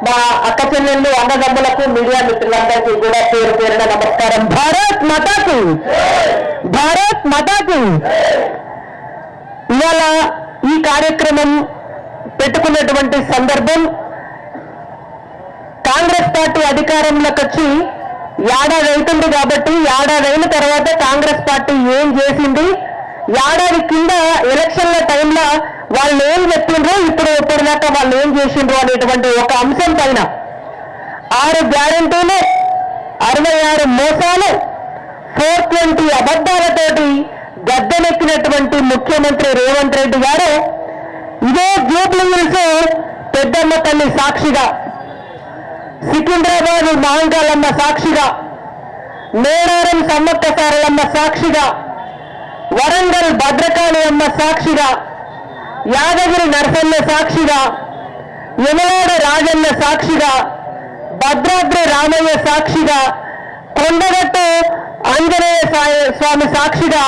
మా అక్క చెల్లెళ్ళు అన్నదమ్ములకు మీడియా మిత్రులందరికీ కూడా పేరు పేరున నమస్కారం. భారత్ మాతాకి, భారత్ మాతాకి. ఇవాళ ఈ కార్యక్రమం పెట్టుకున్నటువంటి సందర్భం, కాంగ్రెస్ పార్టీ అధికారంలోకి వచ్చి ఏడాది అవుతుంది కాబట్టి ఏడాది అయిన తర్వాత కాంగ్రెస్ పార్టీ ఏం చేసింది, ఏడాది కింద ఎలక్షన్ల టైంలో వాళ్ళు ఏం చెప్పిండ్రో ఇప్పుడు దాకా వాళ్ళు ఏం చేసిండ్రు అనేటువంటి ఒక అంశం పైన 6 గ్యారెంటీలు, 66 మోసాలు, 420 అబద్ధాలతోటి గద్దెనెక్కినటువంటి ముఖ్యమంత్రి రేవంత్ రెడ్డి గారు ఇదే జూబ్లీ హిల్స్ పెద్దమ్మ తల్లి సాక్షిగా, సికింద్రాబాద్ మహంకాళమ్మ సాక్షిగా, మేడారం సమ్మక్క సారలమ్మ సాక్షిగా, వరంగల్ భద్రకాళి అమ్మ సాక్షిగా, యాదగిరి నరసన్న సాక్షిగా, యమలాడ రాజన్న సాక్షిగా, భద్రాద్రి రామయ్య సాక్షిగా, కొండగట్టు ఆంజనేయ స్వామి సాక్షిగా,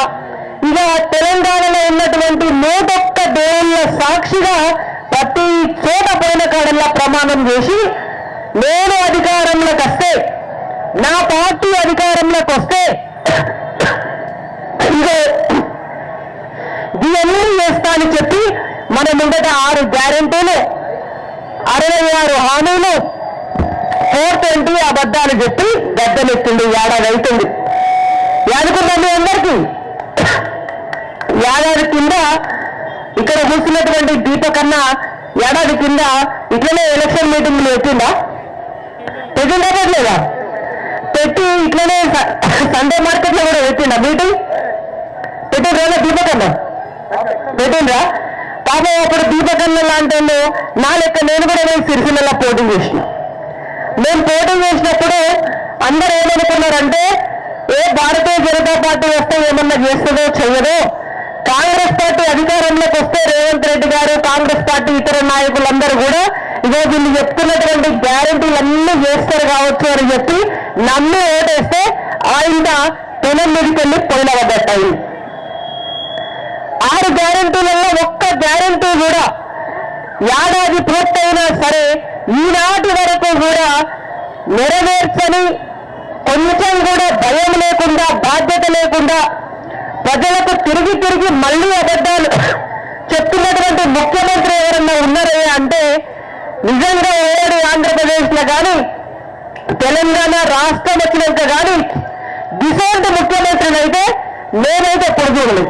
ఇక తెలంగాణలో ఉన్నటువంటి 101 దేవుళ్ళ సాక్షిగా ప్రతి చోట పోయిన కాడల్లా ప్రమాణం చేసి, నేను అధికారంలోకి వస్తే, నా పార్టీ అధికారంలోకి వస్తే ఇదే ఇవన్నీ చేస్తా అని చెప్పి మన ముందట 6 గ్యారెంటీలు, 66 హామీలు, 420 అబద్ధాలు చెప్పి గద్దెనెత్తింది. ఏడాది అవుతుంది. యాదుకుందా మీ అందరికీ? ఏడాది కింద ఇక్కడ కూర్చున్నటువంటి దీపకన్నా ఏడాది కింద ఇట్లనే ఎలక్షన్ మీటింగ్లు పెట్టిందా పెట్టలేదా? పెట్టి ఇట్లనే సండే మార్కెట్లో కూడా పెట్టిందా మీటింగ్? పెట్టిండ్రా దీపకన్నా? పెట్టిండ్రా? పాపం అప్పుడు దీపకన్న లాంటి నా లెక్క నేను కూడా సిరిసిల్ల పోటీ చేసిన. మేము పోటీ చేసినప్పుడు అందరూ ఏమనుకున్నారంటే, భారతీయ జనతా పార్టీ వస్తే ఏమన్నా చేస్తుందో చెయ్యదో, కాంగ్రెస్ పార్టీ అధికారంలోకి వస్తే రేవంత్ రెడ్డి గారు, కాంగ్రెస్ పార్టీ ఇతర నాయకులందరూ కూడా ఇదో వీళ్ళు చెప్తున్నటువంటి గ్యారెంటీలన్నీ చేస్తారు కావచ్చు అని చెప్పి నమ్మి ఓటేస్తే ఆయన పెనం మీదకి వెళ్ళి పోయినవద్దట్టాయి. 6 గ్యారెంటీలలో ఒక్క గ్యారెంటీ కూడా ఏడాది పూర్తయినా సరే ఈనాటి వరకు కూడా నెరవేర్చని, కొంచెం కూడా భయం లేకుండా, బాధ్యత లేకుండా ప్రజలకు తిరిగి తిరిగి మళ్ళీ అబద్ధాలు చెప్తున్నటువంటి ముఖ్యమంత్రి ఎవరన్నా ఉన్నారే అంటే నిజంగా ఏడు ఆంధ్రప్రదేశ్లో కానీ తెలంగాణ రాష్ట్రం వచ్చినాక కానీ డిసెంట్ ముఖ్యమంత్రిని అయితే నేనైతే పొడుగులేదు.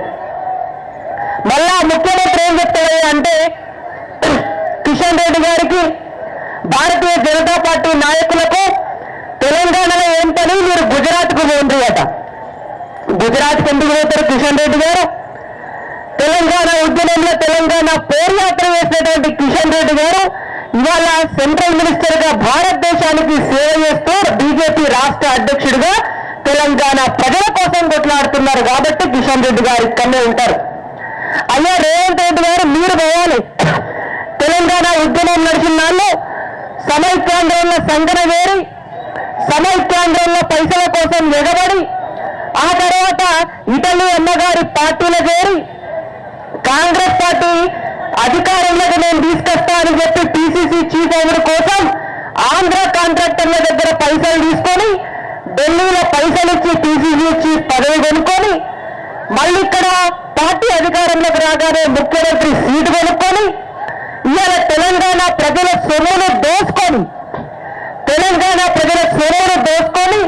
మళ్ళా ముఖ్యమంత్రి ఏం చెప్తాడు అంటే, కిషన్ రెడ్డి గారికి, భారతీయ జనతా పార్టీ నాయకులకు తెలంగాణలో ఏం పని, మీరు గుజరాత్కు పోండి అట. గుజరాత్కి ఎందుకు పోతారు కిషన్ రెడ్డి గారు? తెలంగాణ ఉద్యమంలో తెలంగాణ పోర్యాత్ర చేసినటువంటి కిషన్ రెడ్డి గారు ఇవాళ సెంట్రల్ మినిస్టర్ గా భారతదేశానికి సేవ చేస్తూ బీజేపీ రాష్ట్ర అధ్యక్షుడిగా తెలంగాణ ప్రజల కోసం కొట్లాడుతున్నారు కాబట్టి కిషన్ రెడ్డి గారు ఇక్కడనే ఉంటారు. అయ్యా రేవంత్ రెడ్డి గారు మీరు పోవాలి. తెలంగాణ ఉద్యమం నడిచిన నాళ్ళు సమైక్యాంధ్రంలో సంఘన వేరి, సమైక్యాంధ్రంలో పైసల కోసం ఎగబడి, ఆ తర్వాత ఇటలీ అన్నగారి పార్టీలో చేరి కాంగ్రెస్ పార్టీ అధికారంలోకి నేను తీసుకొస్తా అని చెప్పి పిసిసి చీఫ్ ఎవరి కోసం ఆంధ్ర కాంట్రాక్టర్ల దగ్గర పైసలు తీసుకొని ఢిల్లీలో పైసలు ఇచ్చి పిసిసి చీఫ్ పదవి కొనుక్కొని మళ్ళీ ఇక్కడ పార్టీ అధికారంలోకి రాగానే ముఖ్యమంత్రి సీటు కొనుక్కొని ఇవాళ తెలంగాణ ప్రజల సొమ్మును దోచుకొని, తెలంగాణ ప్రజల సొమ్మును దోచుకొని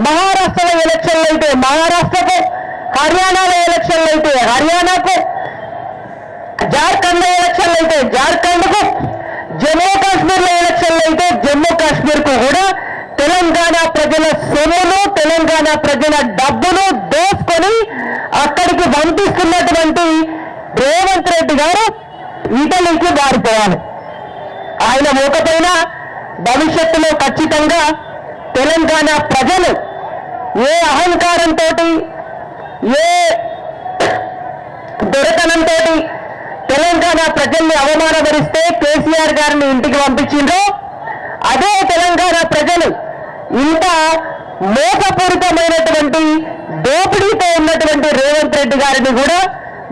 మహారాష్ట్రలో ఎలక్షన్లు అయితే మహారాష్ట్రకు, హర్యానాలో ఎలక్షన్లు అయితే హర్యానాకు, జార్ఖండ్ ఎలక్షన్లు అయితే జార్ఖండ్కు, జమ్మూ కాశ్మీర్లో ఎలక్షన్లు అయితే జమ్మూ కాశ్మీర్కు కూడా తెలంగాణ ప్రజల సొమ్మును, తెలంగాణ ప్రజల డబ్బును దోచుకొని అక్కడికి పంపిస్తున్నటువంటి రేవంత్ రెడ్డి గారు ఇటలీకి మారిపోవాలి. ఆయన మోకపోయినా భవిష్యత్తులో ఖచ్చితంగా తెలంగాణ ప్రజలు ఏ అహంకారంతో, ఏ దొరతనంతో తెలంగాణ ప్రజల్ని అవమానపరిస్తే కేసీఆర్ గారిని ఇంటికి పంపించిండ్రో అదే తెలంగాణ ప్రజలు ఇంత మోసపూరితమైనటువంటి దోపిడీతో ఉన్నటువంటి రేవంత్ రెడ్డి గారిని కూడా,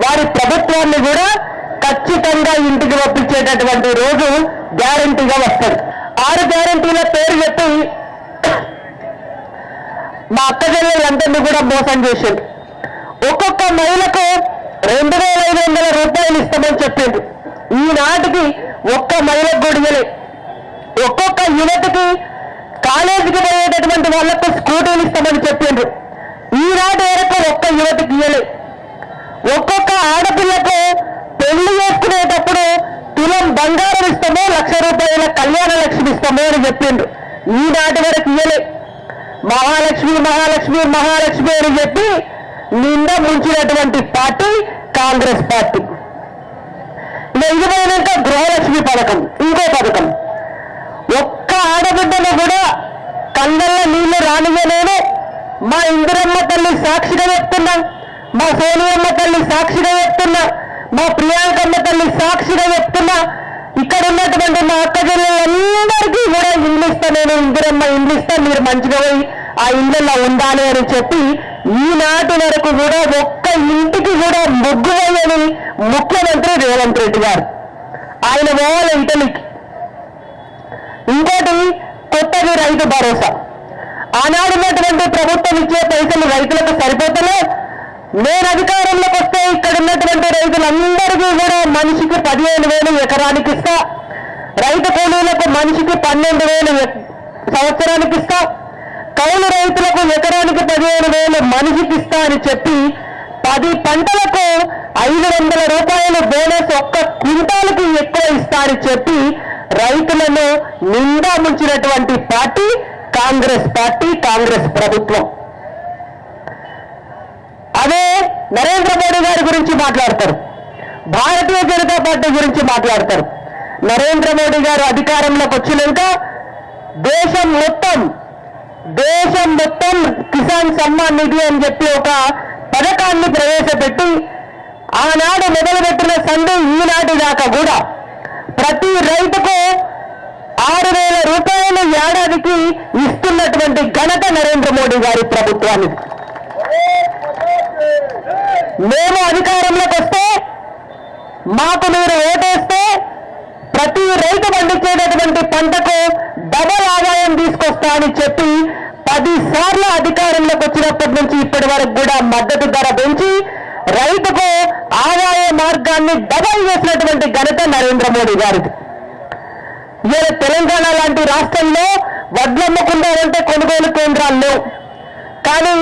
వారి ప్రభుత్వాన్ని కూడా ఖచ్చితంగా ఇంటికి పంపించేటటువంటి రోజు గ్యారంటీగా వస్తుంది. ఆ 6 గ్యారెంటీల పేరు చెప్పి మా అక్క చెల్లెళ్ళందరినీ కూడా మోసం చేసిండు. ఒక్కొక్క మహిళకు 2,500 రూపాయలు ఇస్తామని చెప్పిండు. ఈనాటికి ఒక్క మహిళకు కూడా ఇవ్వలేదు. ఒక్కొక్క యువతకి కాలేజీకి పోయేటటువంటి వాళ్లకు స్కూటీలు ఇస్తామని చెప్పిండు. ఈనాటి వరకు ఒక్క యువతకి ఇవ్వలేదు. ఒక్కొక్క ఆడపిల్లకు పెళ్లి చేసుకునేటప్పుడు తులం బంగారం ఇస్తామో 1,00,000 రూపాయల కళ్యాణ లక్ష్మి ఇస్తామో అని చెప్పిండు. ఈనాటి వరకు ఇవ్వలే. మహాలక్ష్మి మహాలక్ష్మి మహాలక్ష్మి అని చెప్పి నిండా ముంచినటువంటి పార్టీ కాంగ్రెస్ పార్టీ. ఇది పోయినాక గృహలక్ష్మి పథకం, ఇంకో పథకం. ఒక్క ఆడబిడ్డను కూడా కళ్ళల్లో నీళ్లు రానియలేను. మా ఇందిరమ్మ తల్లి సాక్షిగా చెప్తున్నా, మా సోనియమ్మ తల్లి సాక్షిగా చెప్తున్నా, మా ప్రియాంకమ్మ తల్లి సాక్షిగా చెప్తున్నా, ఇక్కడ ఉన్నటువంటి మా అక్క జిల్లాలందరికీ కూడా ఇల్లు ఇస్తా, నేను ఇందిరమ్మ ఇల్లు ఇస్తా, మీరు మంచిగా పోయి ఆ ఇళ్ళల్లో ఉండాలి అని చెప్పి ఈనాటి వరకు కూడా ఒక్క ఇంటికి కూడా ముగ్గు వేయని ముఖ్యమంత్రి రేవంత్ రెడ్డి గారు. ఆయన పోవాలి ఇటలీకి. ఇంకోటి కొత్తది రైతు భరోసా. ఆనాడున్నటువంటి ప్రభుత్వం ఇచ్చే పైసలు రైతులకు సరిపోతలే. నేను అధికారంలోకి వస్తే ఇక్కడ ఉన్నటువంటి రైతులందరికీ కూడా మనిషికి 15,000 ఎకరానికి ఇస్తా, రైతు కూలీలకు మనిషికి 12,000 సంవత్సరానికి ఇస్తా, కౌలు రైతులకు ఎకరానికి 15,000 మనిషికి ఇస్తా అని చెప్పి 10 పంటలకు 500 రూపాయలు బోనస్, ఒక్క క్వింటాలకు ఎక్కువ ఇస్తా అని చెప్పి రైతులను నిండా ముంచినటువంటి పార్టీ కాంగ్రెస్ పార్టీ, కాంగ్రెస్ ప్రభుత్వం. అదే నరేంద్ర మోడీ గారి గురించి మాట్లాడతారు, భారతీయ జనతా పార్టీ గురించి మాట్లాడతారు. నరేంద్ర మోడీ గారు అధికారంలోకి వచ్చినాక దేశం మొత్తం కిసాన్ సమ్మాన్ నిధి అని చెప్పి ఒక పథకాన్ని ప్రవేశపెట్టి ఆనాడు మొదలుపెట్టిన సంధి ఈనాటి దాకా కూడా ప్రతి రైతుకు 6,000 రూపాయలు ఏడాదికి ఇస్తున్నటువంటి ఘనత నరేంద్ర మోడీ గారి ప్రభుత్వానికి. మేము అధికారంలోకి వస్తే, మాకు మీరు ఓటేస్తే ప్రతి రైతు పండించేటటువంటి పంటకు డబల్ ఆదాయం తీసుకొస్తా అని చెప్పి 10 సార్లు అధికారంలోకి వచ్చినప్పటి నుంచి ఇప్పటి వరకు కూడా మద్దతు ధర పెంచి రైతుకు ఆదాయ మార్గాన్ని డబల్ చేసినటువంటి ఘనత నరేంద్ర మోడీ గారిది. ఇవాళ తెలంగాణ లాంటి రాష్ట్రంలో వడ్లమ్మకుందామంటే కొనుగోలు కేంద్రాలు లేవు. కానీ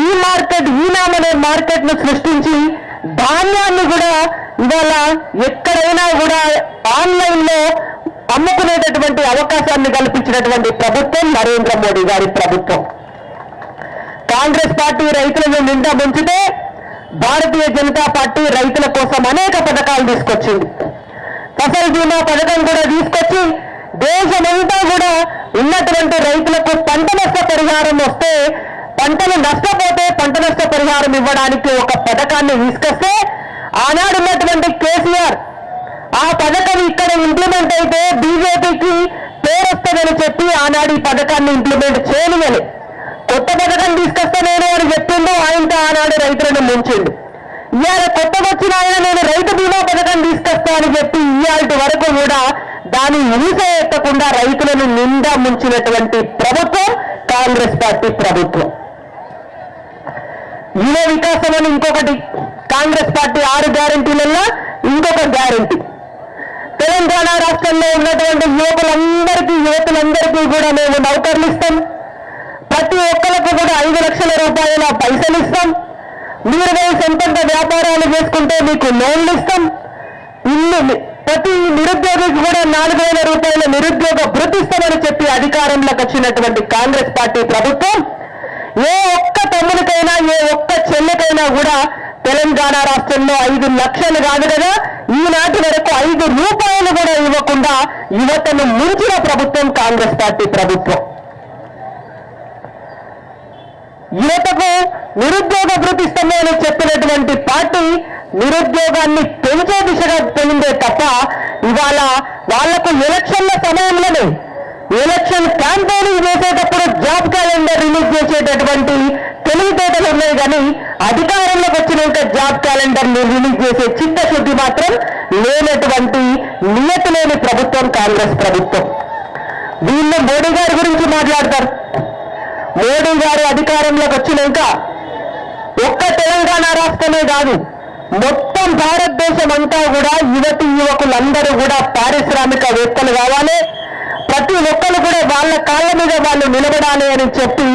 ఈ మార్కెట్, ఈనామ్ అనే మార్కెట్ ను సృష్టించి ధాన్యాన్ని కూడా ఇవాళ ఎక్కడైనా కూడా ఆన్లైన్ లో అమ్ముకునేటటువంటి అవకాశాన్ని కల్పించినటువంటి ప్రభుత్వం నరేంద్ర మోడీ గారి ప్రభుత్వం. కాంగ్రెస్ పార్టీ రైతులను నిండా ముంచితే భారతీయ జనతా పార్టీ రైతుల కోసం అనేక పథకాలు తీసుకొచ్చింది. ఫసల్ బీమా పథకం కూడా తీసుకొచ్చి దేశమంతా కూడా ఉన్నటువంటి రైతులకు పంట నష్ట పరిహారం వస్తే, పంటలు నష్టపోతే పంట నష్ట పరిహారం ఇవ్వడానికి ఒక పథకాన్ని తీసుకొస్తే ఆనాడు ఉన్నటువంటి కేసీఆర్ ఆ పథకం ఇక్కడ ఇంప్లిమెంట్ అయితే బీజేపీకి పేరొస్తుందని చెప్పి ఆనాడు ఈ పథకాన్ని ఇంప్లిమెంట్ చేయనియలే. కొత్త పథకం తీసుకొస్తా నేను అని చెప్పిండు, ఆయనతో ఆనాడు రైతులను ముంచిండు. ఇవాళ కొత్తగా వచ్చిన ఆయన నేను రైతు బీమా పథకం తీసుకొస్తా అని చెప్పి ఇవాళ వరకు కూడా దాని ఊస ఎత్తకుండా రైతులను నిండా ముంచినటువంటి ప్రభుత్వం కాంగ్రెస్ పార్టీ ప్రభుత్వం. యువ వికాసం అని ఇంకొకటి, కాంగ్రెస్ పార్టీ 6 గ్యారెంటీలలో ఇంకొక గ్యారెంటీ. తెలంగాణ రాష్ట్రంలో ఉన్నటువంటి యువతులందరికీ కూడా మేము నౌకర్లు ఇస్తాం, ప్రతి ఒక్కరికి కూడా 5 లక్షల రూపాయల పైసలు ఇస్తాం, మీరు సొంతంగా వ్యాపారాలు చేసుకుంటే మీకు లోన్లు ఇస్తాం, ప్రతి నిరుద్యోగికి కూడా 4,000 రూపాయల నిరుద్యోగ భృతి ఇస్తామని చెప్పి అధికారంలోకి వచ్చినటువంటి కాంగ్రెస్ పార్టీ ప్రభుత్వం ఏ ఒక్క తమ్మునికైనా, ఏ ఒక్క చెల్లికైనా కూడా తెలంగాణ రాష్ట్రంలో 5 లక్షలు కాదు కదా, ఈనాటి వరకు 5 రూపాయలు కూడా ఇవ్వకుండా యువతను ముంచిన ప్రభుత్వం కాంగ్రెస్ పార్టీ ప్రభుత్వం. యువతకు నిరుద్యోగ భృతి ఇస్తామని చెప్పినటువంటి పార్టీ నిరుద్యోగాన్ని పెంచే దిశగా పెరిగిందే తప్ప ఇవాళ వాళ్లకు ఎలక్షన్ల సమయంలోనే, ఎలక్షన్ క్యాంపెయినింగ్ చేసేటప్పుడు జాబ్ క్యాలెండర్ రిలీజ్ చేసేటటువంటి తెలివితేటలు ఉన్నాయి. కానీ అధికారంలోకి వచ్చినాక జాబ్ క్యాలెండర్ రిలీజ్ చేసే చిత్తశుద్ధి మాత్రం లేనటువంటి నియతి లేని ప్రభుత్వం కాంగ్రెస్ ప్రభుత్వం. వీళ్ళు మోడీ గారి గురించి మాట్లాడతారు. మోడీ గారు అధికారంలోకి వచ్చినాక ఒక్క తెలంగాణ రాష్ట్రమే కాదు, మొత్తం భారతదేశం అంతా కూడా యువతి యువకులందరూ కూడా పారిశ్రామికవేత్తలు కావాలి, ప్రతి ఒక్కరు కూడా వాళ్ళ కాళ్ళ మీద వాళ్ళు నిలబడాలి అని చెప్పి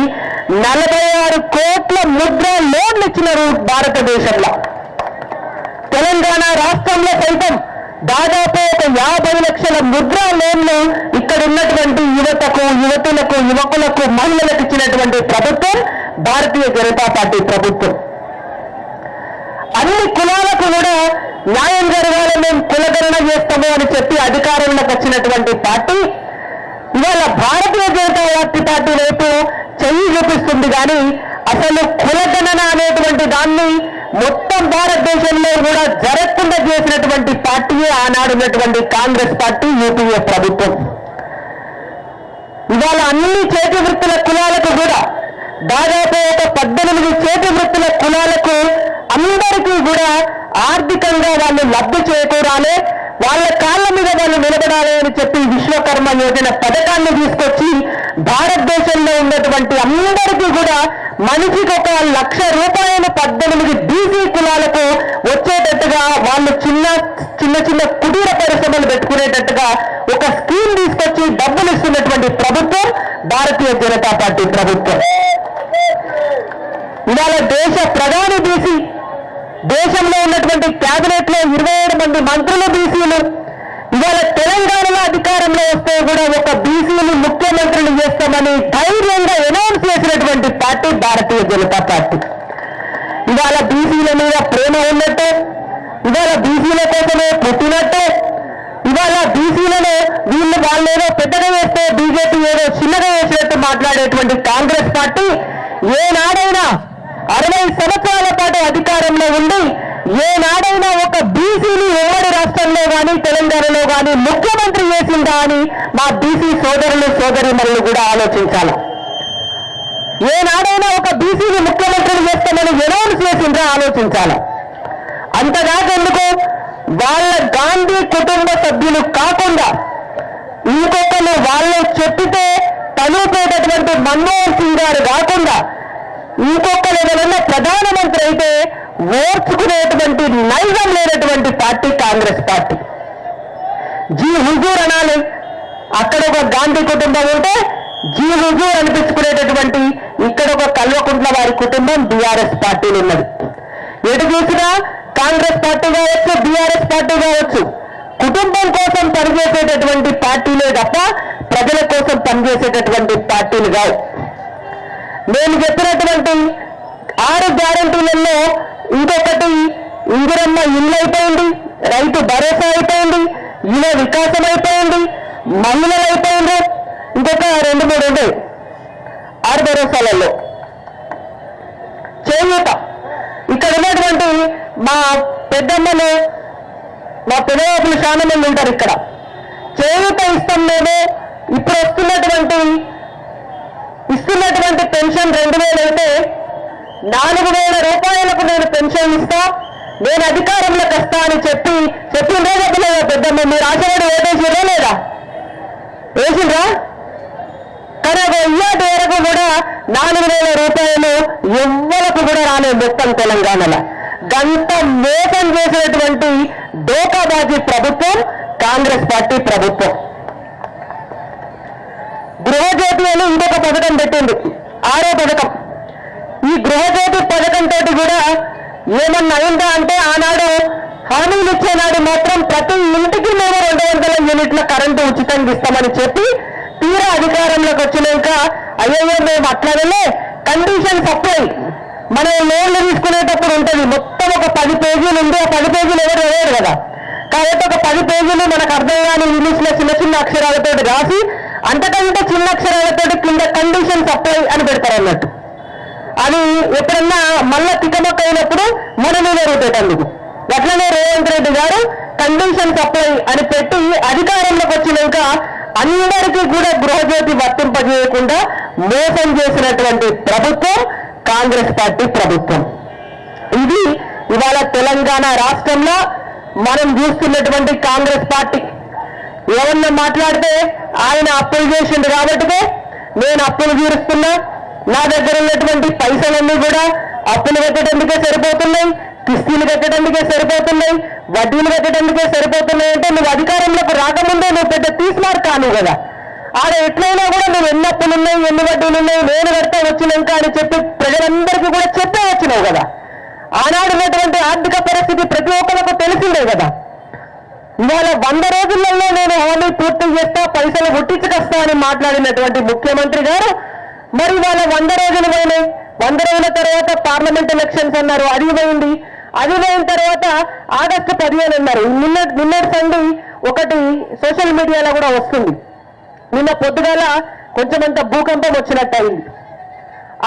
46 కోట్ల ముద్ర లోన్లు ఇచ్చినారు భారతదేశంలో. తెలంగాణ రాష్ట్రంలో సైతం దాదాపు ఒక 50 లక్షల ముద్రా లోన్లు ఇక్కడ ఉన్నటువంటి యువతకు, యువతులకు, యువకులకు, మహిళలకు ఇచ్చినటువంటి ప్రభుత్వం భారతీయ జనతా పార్టీ ప్రభుత్వం. అన్ని కులాలకు కూడా న్యాయం జరగాలని మేము కులగణన చేస్తాము అని చెప్పి అధికారంలోకి వచ్చినటువంటి పార్టీ ఇవాళ భారతీయ జనతా పార్టీ వైపు చెయ్యి చూపిస్తుంది. కానీ అసలు కులగణన అనేటువంటి దాన్ని మొత్తం భారతదేశంలో కూడా జరగకుండా చేసినటువంటి పార్టీయే ఆనాడున్నటువంటి కాంగ్రెస్ పార్టీ, యూపీఏ ప్రభుత్వం. ఇవాళ అన్ని చేతి వృత్తుల కులాలకు కూడా దాదాపు ఒక 18 చేతి వృత్తుల కులాలకు అందరికీ కూడా ఆర్థికంగా వాళ్ళు లబ్ధి చేకూరాలి, వాళ్ళ కాళ్ళ మీద వాళ్ళు నిలబడాలి అని చెప్పి విశ్వకర్మ యోజన పథకాన్ని తీసుకొచ్చి భారతదేశంలో ఉన్నటువంటి అందరికీ కూడా మనిషికి ఒక ₹1,00,000 18 బీసీ కులాలకు వచ్చేటట్టుగా వాళ్ళు చిన్న చిన్న కుటీర పరిశ్రమలు పెట్టుకునేటట్టుగా ఒక స్కీమ్ తీసుకొచ్చి డబ్బులు ఇస్తున్నటువంటి ప్రభుత్వం భారతీయ జనతా పార్టీ ప్రభుత్వం. ఇవాళ దేశ ప్రధాని బీసీ, దేశంలో ఉన్నటువంటి క్యాబినెట్ లో 27 మంది మంత్రులు బీసీలు. ఇవాళ తెలంగాణలో అధికారంలో వస్తే కూడా ఒక బీసీలు ముఖ్యమంత్రులు చేస్తామని ధైర్యంగా అనౌన్స్ చేసినటువంటి పార్టీ భారతీయ జనతా పార్టీ. ఇవాళ బీసీల మీద ప్రేమ ఉన్నట్టు, ఇవాళ బీసీల కోసమే పుట్టినట్టు, ఇవాళ బీసీలను వాళ్ళేదో పెద్దగా వేస్తే బీజేపీ ఏదో చిన్నగా వేసినట్టు మాట్లాడేటువంటి కాంగ్రెస్ పార్టీ ఏనాడైనా 60 సంవత్సరాల పాటు అధికారంలో ఉండి ఏనాడైనా ఒక బీసీని ఎవరి రాష్ట్రంలో కానీ తెలంగాణలో కానీ ముఖ్యమంత్రి చేసిందా అని మా బీసీ సోదరులు సోదరీమణులు కూడా ఆలోచించాలి. ఏనాడైనా ఒక బీసీని ముఖ్యమంత్రిని చేస్తామని అనౌన్స్ చేసిందా ఆలోచించాలి. అంతదాకెందుకు వాళ్ళ గాంధీ కుటుంబ సభ్యులు కాకుండా ఇంకొకరు వాళ్ళు చెప్పితే తనుపేటటువంటి మన్మోహన్ సింగ్ గారు కాకుండా ఇంకొకరు ఎవరైనా ప్రధానమంత్రి అయితే ఓర్చుకునేటువంటి నైజం లేనటువంటి పార్టీ కాంగ్రెస్ పార్టీ. జీ హుజూర్ అనాలి, అక్కడ ఒక గాంధీ కుటుంబం ఉంటే జీ హుజూర్ అనిపించుకునేటటువంటి ఇక్కడ ఒక కల్వకుంట్ల వారి కుటుంబం బీఆర్ఎస్ పార్టీలు ఉన్నది. ఎటు చూసినా కాంగ్రెస్ పార్టీ కావచ్చు, బీఆర్ఎస్ పార్టీ కావచ్చు, కుటుంబం కోసం పనిచేసేటటువంటి పార్టీలే తప్ప ప్రజల కోసం పనిచేసేటటువంటి పార్టీలు కావు. నేను చెప్పినటువంటి 6 గ్యారెంటీలలో ఇంకొకటి ఇందిరమ్మ ఇల్లు అయిపోయింది, రైతు భరోసా అయిపోయింది, యువ వికాసం అయిపోయింది, మహిళలు అయిపోయింది, ఇంకొక 2-3 ఉన్నాయి 6 భరోసాలలో. చేయూత, ఇక్కడ ఉన్నటువంటి మా పెద్దమ్మలు, మా పెదవాపులు చాలా మంది ఉంటారు ఇక్కడ. చేయూత ఇస్తాం మేము, ఇప్పుడు ఇస్తున్నటువంటి పెన్షన్ 2,000 అయితే 4,000 రూపాయలకు నేను పెన్షన్ ఇస్తా, నేను అధికారంలోకి వస్తా అని చెప్పిందే చెప్పలేదా పెద్దమ్మ? మీరు ఆశపడి ఓటేసిరా లేదా? వేసిండ్రా? కానీ ఇయ్యాటి వరకు కూడా 4,000 రూపాయలు ఎవ్వరకు కూడా రాలేదు మొత్తం తెలంగాణలో. గంట మోసం చేసినటువంటి డోకాబాజీ ప్రభుత్వం కాంగ్రెస్ పార్టీ ప్రభుత్వం. గృహజ్యోతి అని ఇంకొక పథకం పెట్టింది, 6వ పథకం. ఈ గృహజ్యోతి పథకంతో కూడా ఏమన్నా అయిందా అంటే ఆనాడు హామీలు ఇచ్చేనాడు మాత్రం ప్రతి ఇంటికి మేము 200 యూనిట్ల కరెంటు ఉచితంగా ఇస్తామని చెప్పి తీరా అధికారంలోకి వచ్చినాక అయ్యో మేము అట్లాగలే కండిషన్ సప్లై మనం లోన్లు తీసుకునేటప్పుడు ఉంటుంది, మొత్తం ఒక 10 పేజీలు ఉంది. ఆ 10 పేజీలు ఎవరు చదివారు కదా, కాబట్టి ఒక 10 పేజీలు మనకు అర్థం కాని ఇంగ్లీష్లో చిన్న అక్షరాలతో రాసి అంతకంటే చిన్న అక్షరాలతో కింద కండిషన్ సప్లై అని పెడతారు అన్నట్టు. అది ఎప్పుడన్నా మళ్ళా తికమక్క అయినప్పుడు మన మీద రూపేటందుకు. అట్లనే రేవంత్ రెడ్డి గారు కండిషన్ సప్లై అని పెట్టి అధికారంలోకి వచ్చినాక అందరికీ కూడా గృహజ్యోతి వర్తింపజేయకుండా మోసం చేసినటువంటి ప్రభుత్వం కాంగ్రెస్ పార్టీ ప్రభుత్వం. ఇది ఇవాళ తెలంగాణ రాష్ట్రంలో మనం చూస్తున్నటువంటి కాంగ్రెస్ పార్టీ. ఏమన్నా మాట్లాడితే ఆయన అప్పులు చేసిండు కాబట్టి నేను అప్పులు తీరుస్తున్నా, నా దగ్గర ఉన్నటువంటి పైసలన్నీ కూడా అప్పులు కట్టడానికే సరిపోతున్నాయి, కిస్తీలు కట్టడానికే సరిపోతున్నాయి, వడ్డీలు కట్టడానికే సరిపోతున్నాయి అంటే నువ్వు అధికారంలోకి రాకముందే నువ్వు పెద్ద తీసిమారు కాను కదా. ఆడ ఎట్లయినా కూడా నువ్వు ఎన్ని అప్పులు ఉన్నాయి, ఎన్ని వడ్డీలు ఉన్నాయి, నేను కడతా వచ్చినాక అని చెప్పి ప్రజలందరికీ కూడా చెప్పే వచ్చినావు కదా. ఆనాడు ఉన్నటువంటి ఆర్థిక పరిస్థితి ప్రతి ఒక్కరికి తెలిసిందే కదా. ఇవాళ 100 రోజులలో నేను హామీ పూర్తి చేస్తా, పైసలు గుట్టించుకొస్తా అని మాట్లాడినటువంటి ముఖ్యమంత్రి గారు మరి ఇవాళ 100 రోజులు పోయినాయి. 100 రోజుల తర్వాత పార్లమెంట్ ఎలక్షన్స్ అన్నారు, అది పోయింది. అది పోయిన తర్వాత ఆగస్టు 15 అన్నారు. నిన్నటి సండి ఒకటి సోషల్ మీడియాలో కూడా వస్తుంది. నిన్న పొద్దుగాల కొంచెమంత భూకంపం వచ్చినట్టు అయింది.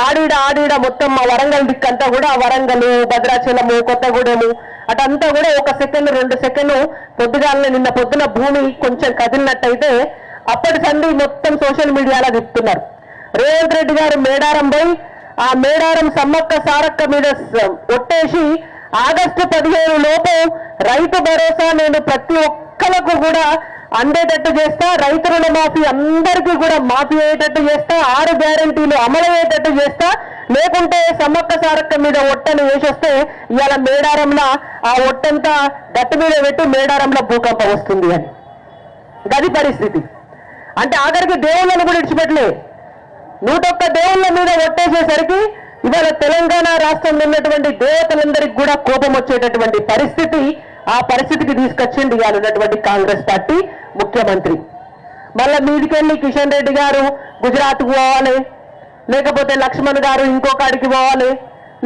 ఆడిడ మొత్తం మా వరంగల్ దిక్కంతా కూడా వరంగల్, భద్రాచలము, కొత్తగూడెము అటంతా కూడా 1 సెకండ్ 2 సెకండ్ పొద్దుగాలని నిన్న పొద్దున భూమి కొంచెం కదిలినట్టయితే అప్పటి సంది మొత్తం సోషల్ మీడియాలో తిప్పుతున్నారు. రేవంత్ రెడ్డి గారు మేడారం పోయి ఆ మేడారం సమ్మక్క సారక్క మీద ఒట్టేసి ఆగస్టు 15 లోపు రైతు భరోసా నేను ప్రతి ఒక్కరికి కూడా అందేటట్టు చేస్తా, రైతు రుణమాఫీ అందరికీ కూడా మాఫీ అయ్యేటట్టు చేస్తా, 6 గ్యారెంటీలు అమలు అయ్యేటట్టు చేస్తా, లేకుంటే సమ్మక్క సారక్క మీద ఒట్టను వేసొస్తే ఇవాళ మేడారంలో ఆ ఒట్టంతా గట్టి మీద పెట్టి మేడారంలో భూకంపం వస్తుంది అని. గది పరిస్థితి. అంటే ఆఖరికి దేవుళ్ళను కూడా ఇడిచిపెట్టలే. 101 దేవుళ్ళ మీద ఒట్టేసేసరికి ఇవాళ తెలంగాణ రాష్ట్రంలో ఉన్నటువంటి దేవతలందరికీ కూడా కోపం వచ్చేటటువంటి పరిస్థితి, ఆ పరిస్థితికి తీసుకొచ్చింది ఇవాళ ఉన్నటువంటి కాంగ్రెస్ పార్టీ ముఖ్యమంత్రి. మళ్ళా మీదికెళ్ళి కిషన్ రెడ్డి గారు గుజరాత్కు పోవాలి, లేకపోతే లక్ష్మణ్ గారు ఇంకో కాడికి పోవాలి,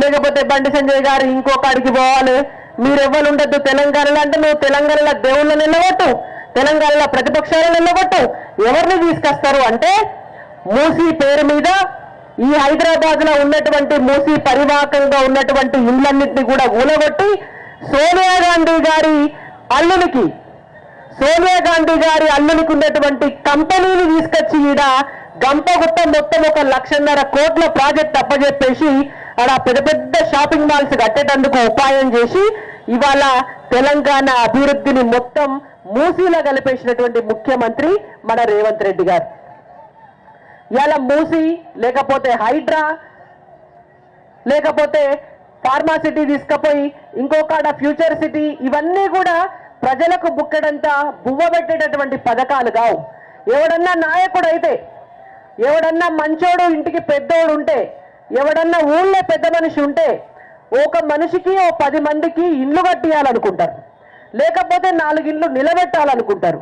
లేకపోతే బండి సంజయ్ గారు ఇంకో కాడికి పోవాలి. మీరెవ్వరు ఉండద్దు తెలంగాణలో అంటే నువ్వు తెలంగాణలో దేవుళ్ళని నిలబొట్టు, తెలంగాణలో ప్రతిపక్షాలను నిలబొట్టు. ఎవరిని తీసుకొస్తారు అంటే మూసీ పేరు మీద ఈ హైదరాబాద్ లో ఉన్నటువంటి మూసీ పరివాహకంగా ఉన్నటువంటి ఇళ్లన్నింటినీ కూడా ఊలగొట్టి సోనియా గాంధీ గారి అల్లునికి ఉన్నటువంటి కంపెనీని తీసుకొచ్చి ఈడ గంపగుట్ట మొత్తం 1,00,000 కోట్ల ప్రాజెక్ట్ అప్పజెప్పేసి ఆడ పెద్ద పెద్ద షాపింగ్ మాల్స్ కట్టేటందుకు ఉపాయం చేసి ఇవాళ తెలంగాణ అభివృద్ధిని మొత్తం మూసీలో కలిపేసినటువంటి ముఖ్యమంత్రి మన రేవంత్ రెడ్డి గారు. ఇవాళ మూసీ లేకపోతే హైడ్రా లేకపోతే ఫార్మాసిటీ తీసుకుపోయి ఇంకొకడ ఫ్యూచర్ సిటీ, ఇవన్నీ కూడా ప్రజలకు బుక్కడంతా బువ్వ పెట్టేటటువంటి పథకాలు కావు. ఎవడన్నా నాయకుడు అయితే, ఎవడన్నా మంచోడు ఇంటికి పెద్దోడు ఉంటే, ఎవడన్నా ఊళ్ళో పెద్ద మనిషి ఉంటే ఒక మనిషికి 10 మందికి ఇల్లు కట్టియాలనుకుంటారు, లేకపోతే 4 ఇళ్ళు నిలబెట్టాలనుకుంటారు.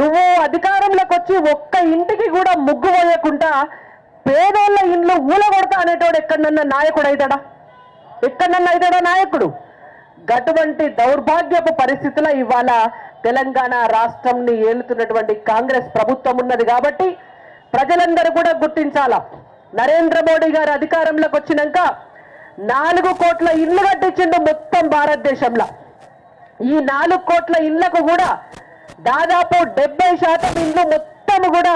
నువ్వు అధికారంలోకి వచ్చి ఒక్క ఇంటికి కూడా ముగ్గు వేయకుండా పేదోళ్ళ ఇండ్లు ఊలగొడతా అనేటోడు ఎక్కడన్నా నాయకుడు అవుతాడా? ఎక్కడన్నా అవుతాడా నాయకుడు? అటువంటి దౌర్భాగ్యపు పరిస్థితుల్లో ఇవాళ తెలంగాణ రాష్ట్రంని ఏలుతున్నటువంటి కాంగ్రెస్ ప్రభుత్వం ఉన్నది. కాబట్టి ప్రజలందరూ కూడా గుర్తించాలా, నరేంద్ర మోడీ గారు అధికారంలోకి వచ్చినాక 4 కోట్ల ఇళ్లు కట్టించిండు మొత్తం భారతదేశంలో. ఈ 4 కోట్ల ఇళ్లకు కూడా దాదాపు 70% ఇళ్లు మొత్తం కూడా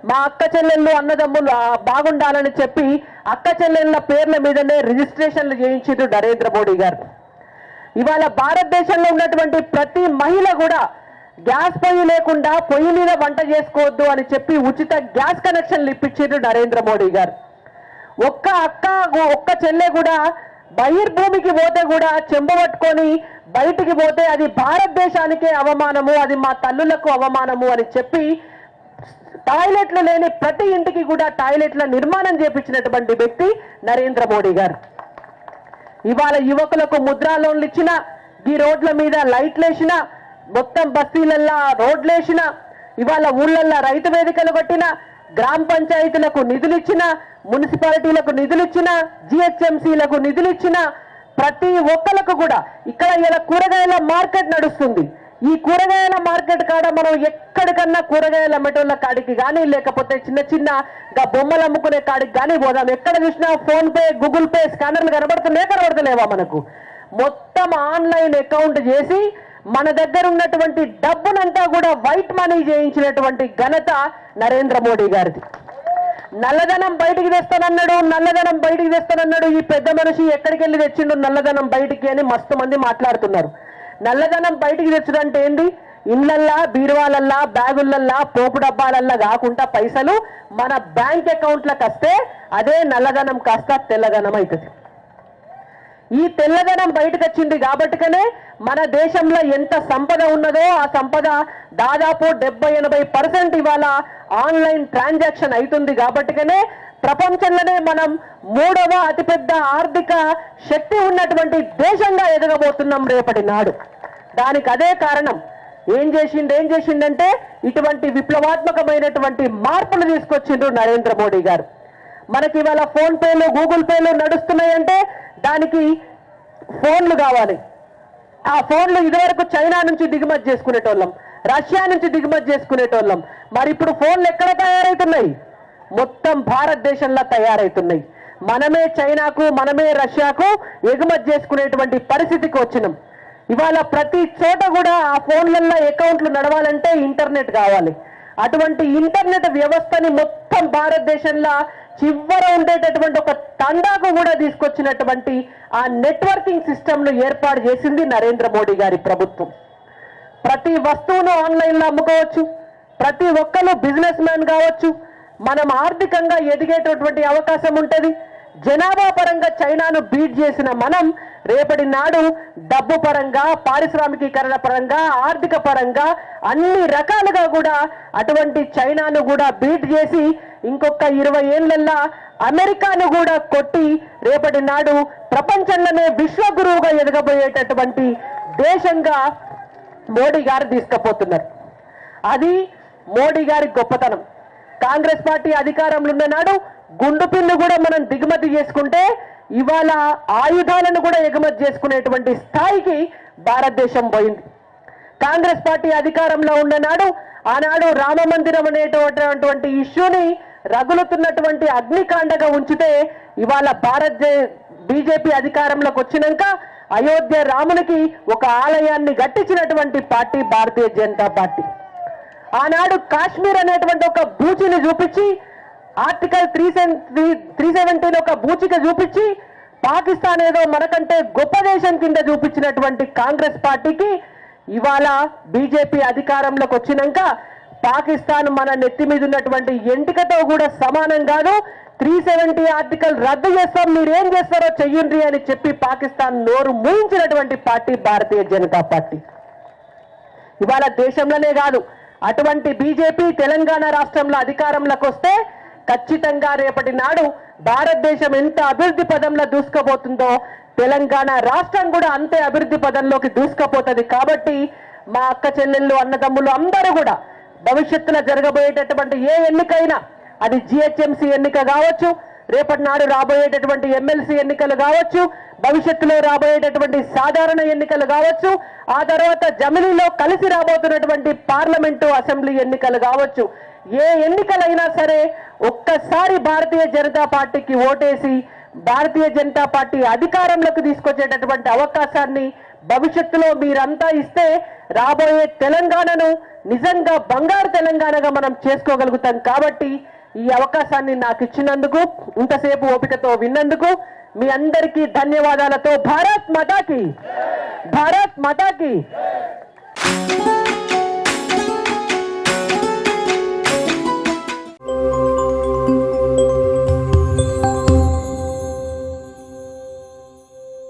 మా అక్క చెల్లెళ్ళు అన్నదమ్ములు బాగుండాలని చెప్పి అక్క చెల్లెళ్ళ పేర్ల మీదనే రిజిస్ట్రేషన్లు చేయించారు నరేంద్ర మోడీ గారు. ఇవాళ భారతదేశంలో ఉన్నటువంటి ప్రతి మహిళ కూడా గ్యాస్ పొయ్యి లేకుండా పొయ్యి మీద వంట చేసుకోవద్దు అని చెప్పి ఉచిత గ్యాస్ కనెక్షన్లు ఇప్పించారు నరేంద్ర మోడీ గారు. ఒక్క చెల్లె కూడా బహిర్భూమికి పోతే కూడా చెంబ పట్టుకొని బయటికి పోతే అది భారతదేశానికే అవమానము, అది మా తల్లులకు అవమానము అని చెప్పి టాయిలెట్లు లేని ప్రతి ఇంటికి కూడా టాయిలెట్ల నిర్మాణం చేపించినటువంటి వ్యక్తి నరేంద్ర మోడీ గారు. ఇవాళ యువకులకు ముద్రా లోన్లు ఇచ్చిన, ఈ రోడ్ల మీద లైట్లు వేసిన, మొత్తం బస్తీలల్లా రోడ్లు వేసిన, ఇవాళ ఊళ్ళల్లో రైతు వేదికలు కట్టిన, గ్రామ పంచాయతీలకు నిధులు ఇచ్చిన, మున్సిపాలిటీలకు నిధులు ఇచ్చిన, జిహెచ్ఎంసీలకు నిధులు ఇచ్చిన ప్రతి ఒక్కరికి కూడా ఇక్కడ ఇలా కూరగాయల మార్కెట్ నడుస్తుంది. ఈ కూరగాయల మార్కెట్ కాడ మనం ఎక్కడికన్నా కూరగాయలు అమ్మేటోళ్ళ కాడికి కానీ, లేకపోతే చిన్న చిన్న బొమ్మలు అమ్ముకునే కాడికి కానీ పోదాం. ఎక్కడ చూసినా ఫోన్ పే, గూగుల్ పే స్కానర్లు కనబడతలేవా మనకు? మొత్తం ఆన్లైన్ అకౌంట్ చేసి మన దగ్గర ఉన్నటువంటి డబ్బునంతా కూడా వైట్ మనీ చేయించినటువంటి ఘనత నరేంద్ర మోడీ గారిది. నల్లధనం బయటికి తెస్తానన్నాడు. ఈ పెద్ద మనిషి ఎక్కడికి వెళ్ళి తెచ్చిండు నల్లధనం బయటికి అని మస్తు మంది మాట్లాడుతున్నారు. నల్లధనం బయటికి తెచ్చడం అంటే ఏంది? ఇళ్ళల్లా బీరువాలల్లా బ్యాగులల్లా పోపు డబ్బాలల్లా కాకుండా పైసలు మన బ్యాంక్ అకౌంట్లకు వస్తే అదే నల్లధనం కాస్త తెల్లధనం అవుతుంది. ఈ తెల్లధనం బయటకు వచ్చింది కాబట్టికనే మన దేశంలో ఎంత సంపద ఉన్నదో ఆ సంపద దాదాపు 70-80% ఇవాళ ఆన్లైన్ ట్రాన్సాక్షన్ అవుతుంది కాబట్టికనే ప్రపంచంలోనే మనం 3వ అతిపెద్ద ఆర్థిక శక్తి ఉన్నటువంటి దేశంగా ఎదగబోతున్నాం రేపటి నాడు. దానికి అదే కారణం. ఏం చేసిండంటే ఇటువంటి విప్లవాత్మకమైనటువంటి మార్పులు తీసుకొచ్చిండ్రు నరేంద్ర మోడీ గారు. మనకి ఇవాళ ఫోన్ పేలు గూగుల్ పేలు నడుస్తున్నాయంటే దానికి ఫోన్లు కావాలి. ఆ ఫోన్లు ఇదివరకు చైనా నుంచి దిగుమతి చేసుకునేటోళ్ళం, రష్యా నుంచి దిగుమతి చేసుకునేటోళ్ళం. మరి ఇప్పుడు ఫోన్లు ఎక్కడ తయారవుతున్నాయి? మొత్తం భారతదేశంలో తయారవుతున్నాయి. మనమే చైనాకు మనమే రష్యాకు ఎగుమతి చేసుకునేటువంటి పరిస్థితికి వచ్చినాం. ఇవాళ ప్రతి చోట కూడా ఆ ఫోన్లలో అకౌంట్లు నడవాలంటే ఇంటర్నెట్ కావాలి. అటువంటి ఇంటర్నెట్ వ్యవస్థని మొత్తం భారతదేశంలో చివర ఉండేటటువంటి ఒక తండాకు కూడా తీసుకొచ్చినటువంటి ఆ నెట్వర్కింగ్ సిస్టమ్ను ఏర్పాటు చేసింది నరేంద్ర మోడీ గారి ప్రభుత్వం. ప్రతి వస్తువును ఆన్లైన్లో అమ్ముకోవచ్చు, ప్రతి ఒక్కరు బిజినెస్ మ్యాన్ కావచ్చు, మనం ఆర్థికంగా ఎదిగేటటువంటి అవకాశం ఉంటుంది. జనాభా పరంగా చైనాను బీట్ చేసిన మనం రేపటి నాడు డబ్బు పరంగా, పారిశ్రామికీకరణ పరంగా, ఆర్థిక పరంగా అన్ని రకాలుగా కూడా అటువంటి చైనాను కూడా బీట్ చేసి ఇంకొక 20 ఏళ్లల్లా అమెరికాను కూడా కొట్టి రేపటి నాడు ప్రపంచంలోనే విశ్వగురువుగా ఎదగబోయేటటువంటి దేశంగా మోడీ గారు తీసుకుపోతున్నారు. అది మోడీ గారి గొప్పతనం. కాంగ్రెస్ పార్టీ అధికారంలో ఉన్న నాడు గుండు పిన్ను కూడా మనం దిగుమతి చేసుకుంటే ఇవాళ ఆయుధాలను కూడా ఎగుమతి చేసుకునేటువంటి స్థాయికి భారతదేశం పోయింది. కాంగ్రెస్ పార్టీ అధికారంలో ఉన్న నాడు ఆనాడు రామ మందిరం అనేటటువంటి ఇష్యూని రగులుతున్నటువంటి అగ్నికాండగా ఉంచితే ఇవాళ బీజేపీ అధికారంలోకి వచ్చినాక అయోధ్య రామునికి ఒక ఆలయాన్ని కట్టించినటువంటి పార్టీ భారతీయ జనతా పార్టీ. ఆనాడు కాశ్మీర్ అనేటువంటి ఒక బూచిని చూపించి ఆర్టికల్ 370 ఒక బూచిక చూపించి పాకిస్తాన్ ఏదో మనకంటే గొప్ప దేశం కింద చూపించినటువంటి కాంగ్రెస్ పార్టీకి ఇవాళ బీజేపీ అధికారంలోకి వచ్చినాక పాకిస్తాన్ మన నెత్తి మీద ఉన్నటువంటి ఎంటికతో కూడా సమానం కాదు, 370 ఆర్టికల్ రద్దు చేస్తాం, మీరేం చేస్తారో చెయ్యండి అని చెప్పి పాకిస్తాన్ నోరు మూయించినటువంటి పార్టీ భారతీయ జనతా పార్టీ. ఇవాళ దేశంలోనే కాదు, అటువంటి బీజేపీ తెలంగాణ రాష్ట్రంలో అధికారంలోకి వస్తే ఖచ్చితంగా రేపటి నాడు భారతదేశం ఎంత అభివృద్ధి పదంలో దూసుకుపోతుందో తెలంగాణ రాష్ట్రం కూడా అంతే అభివృద్ధి పదంలోకి దూసుకుపోతుంది. కాబట్టి మా అక్క చెల్లెళ్ళు అన్నదమ్ములు అందరూ కూడా భవిష్యత్తులో జరగబోయేటటువంటి ఏ ఎన్నికైనా, అది జిహెచ్ఎంసీ ఎన్నిక కావచ్చు, రేపటి నాడు రాబోయేటటువంటి ఎమ్మెల్సీ ఎన్నికలు కావచ్చు, భవిష్యత్తులో రాబోయేటటువంటి సాధారణ ఎన్నికలు కావచ్చు, ఆ తర్వాత జమిలీలో కలిసి రాబోతున్నటువంటి పార్లమెంటు అసెంబ్లీ ఎన్నికలు కావచ్చు, ఏ ఎన్నికలైనా సరే ఒక్కసారి భారతీయ జనతా పార్టీకి ఓటేసి భారతీయ జనతా పార్టీ అధికారంలోకి తీసుకొచ్చేటటువంటి అవకాశాన్ని భవిష్యత్తులో మీరంతా ఇస్తే రాబోయే తెలంగాణను నిజంగా బంగారు తెలంగాణగా మనం చేసుకోగలుగుతాం. కాబట్టి ఈ అవకాశాన్ని నాకు ఇచ్చినందుకు, ఇంతసేపు ఓపికతో విన్నందుకు మీ అందరికీ ధన్యవాదాలతో భారత్ మాతాకి.